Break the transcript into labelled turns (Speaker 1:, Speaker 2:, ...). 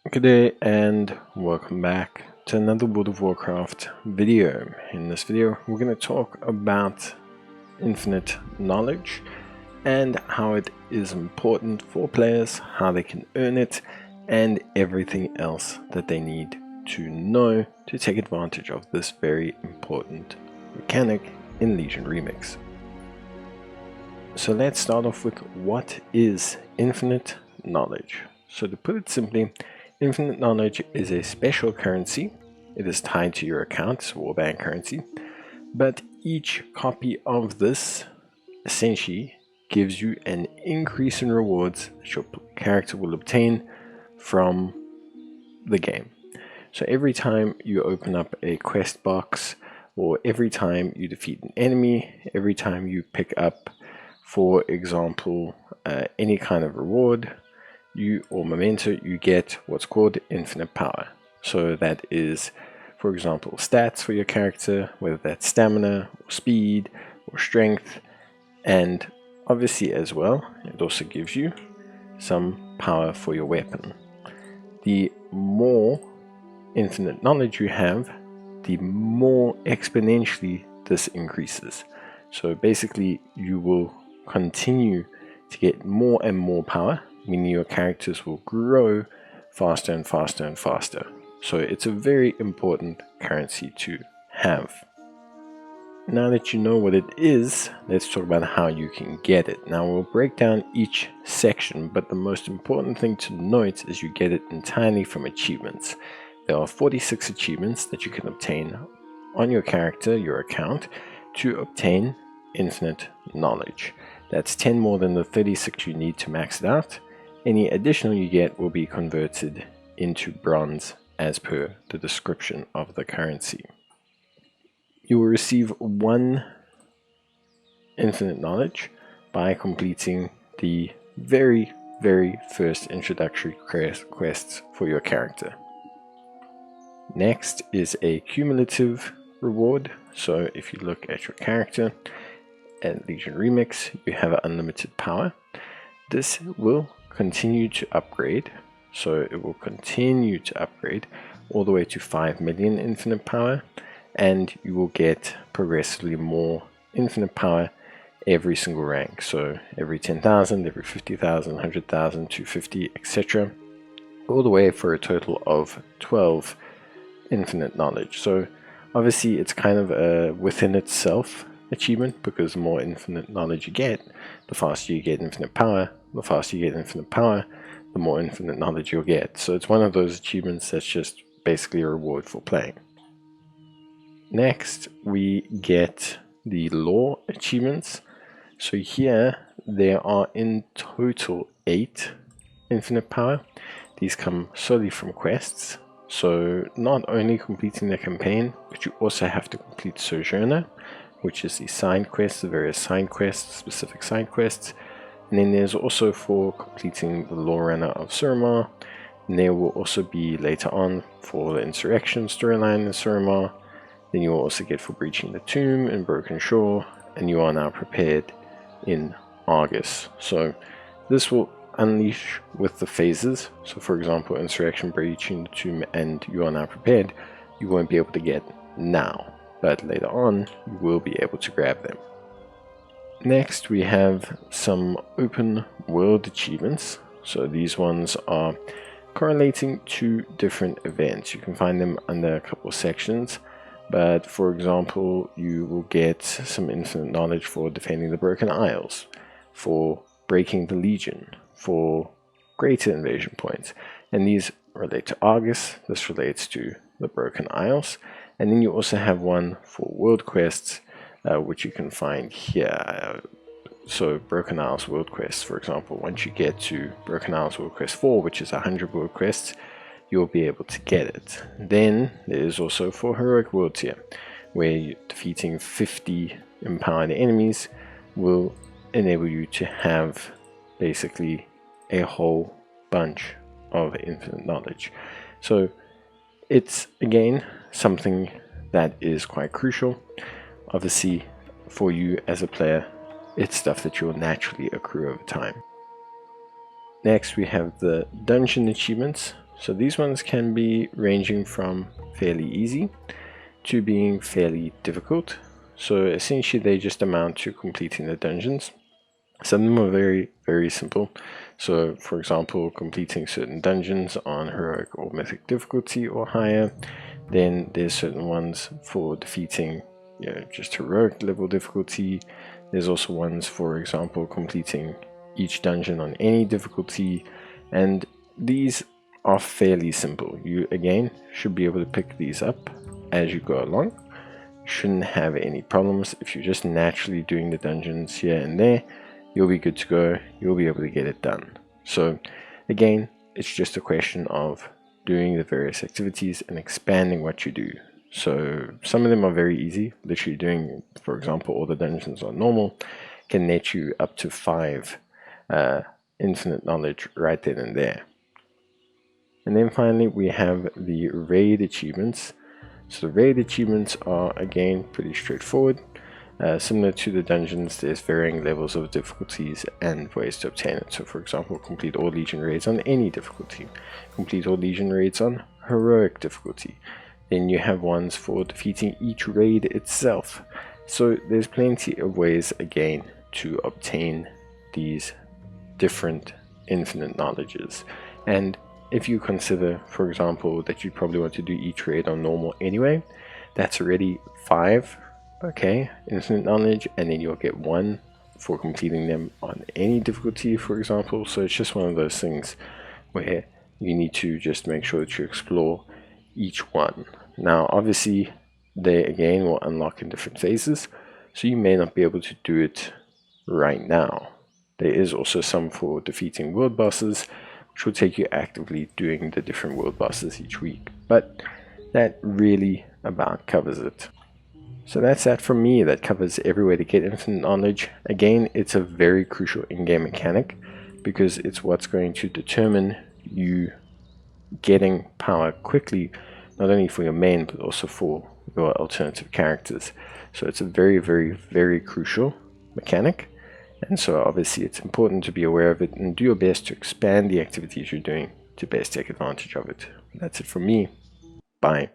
Speaker 1: Good day and welcome back to another World of Warcraft video. In this video we're going to talk about infinite knowledge and how it is important for players, how they can earn it, and everything else that they need to know to take advantage of this very important mechanic in Legion Remix. So let's start off with what is infinite knowledge. So to put it simply, infinite knowledge is a special currency. It is tied to your account, it's warband currency, but each copy of this essentially gives you an increase in rewards that your character will obtain from the game. So every time you open up a quest box, or every time you defeat an enemy, every time you pick up, for example, any kind of reward, or memento, you get what's called infinite power. So that is, for example, stats for your character, whether that's stamina or speed or strength, and obviously as well it also gives you some power for your weapon. The more infinite knowledge you have, the more exponentially this increases. So basically you will continue to get more and more power, meaning your characters will grow faster and faster and faster. So it's a very important currency to have. Now that you know what it is, let's talk about how you can get it. Now we'll break down each section, but the most important thing to note is you get it entirely from achievements. There are 46 achievements that you can obtain on your character, your account, to obtain infinite knowledge. That's 10 more than the 36 you need to max it out. Any additional you get will be converted into bronze as per the description of the currency. You will receive 1 infinite knowledge by completing the very first introductory quests for your character. Next is a cumulative reward. So if you look at your character at Legion Remix, you have unlimited power. This will continue to upgrade, so it will continue to upgrade all the way to 5 million infinite power, and you will get progressively more infinite power every single rank. So every 10,000, every 50,000, 100,000, 250, etc., all the way for a total of 12 infinite knowledge. So obviously it's kind of a within itself achievement, because the more infinite knowledge you get, the faster you get infinite power. The faster you get infinite power, the more infinite knowledge you'll get. So it's one of those achievements that's just basically a reward for playing. Next we get the lore achievements. So here there are in total 8 infinite power. These come solely from quests. So not only completing the campaign, but you also have to complete Sojourner, which is the side quests, the various side quests, specific side quests. And then there's also for completing the Lore Runner of Suramar. And there will also be later on for the Insurrection storyline in Suramar. Then you will also get for breaching the tomb in Broken Shore, and you are now prepared in Argus. So this will unleash with the phases. So for example, Insurrection, breaching the tomb, and you are now prepared, you won't be able to get now, but later on you will be able to grab them. Next we have some open world achievements. So these ones are correlating to different events. You can find them under a couple of sections, but for example you will get some infinite knowledge for defending the Broken Isles, for breaking the Legion, for greater invasion points, and these relate to Argus. This relates to the Broken Isles. And then you also have one for world quests, which you can find here. So Broken Isles world quests, for example, once you get to Broken Isles world quest 4, which is 100 world quests, you'll be able to get it. Then there is also for heroic world tier, where defeating 50 empowered enemies will enable you to have basically a whole bunch of infinite knowledge. So it's again something that is quite crucial. Obviously for you as a player, it's stuff that you'll naturally accrue over time. Next we have the dungeon achievements. So these ones can be ranging from fairly easy to being fairly difficult. So essentially they just amount to completing the dungeons. Some of them are very, very simple. So for example, completing certain dungeons on heroic or mythic difficulty or higher. Then there's certain ones for defeating just heroic level difficulty. There's also ones, for example, completing each dungeon on any difficulty, and these are fairly simple. You again should be able to pick these up as you go along. You shouldn't have any problems. If you're just naturally doing the dungeons here and there, you'll be good to go. You'll be able to get it done. So again, it's just a question of doing the various activities and expanding what you do. So some of them are very easy. Literally doing, for example, all the dungeons on normal can net you up to 5 infinite knowledge right then and there. And then finally we have the raid achievements. So the raid achievements are again pretty straightforward. Similar to the dungeons, there's varying levels of difficulties and ways to obtain it. So for example, complete all Legion raids on any difficulty. Complete all Legion raids on heroic difficulty. Then you have ones for defeating each raid itself. So there's plenty of ways again to obtain these different infinite knowledges. And if you consider, for example, that you probably want to do each raid on normal anyway, that's already 5, okay, infinite knowledge, and then you'll get 1 for completing them on any difficulty, for example. So it's just one of those things where you need to just make sure that you explore each one. Now obviously they again will unlock in different phases, so you may not be able to do it right now. There is also some for defeating world bosses, which will take you actively doing the different world bosses each week, but that really about covers it. So that's that from me. That covers every way to get infinite knowledge. Again, it's a very crucial in-game mechanic because it's what's going to determine you getting power quickly, not only for your main but also for your alternative characters. So it's a very, very, very crucial mechanic, and so obviously it's important to be aware of it and do your best to expand the activities you're doing to best take advantage of it. That's it from me. Bye.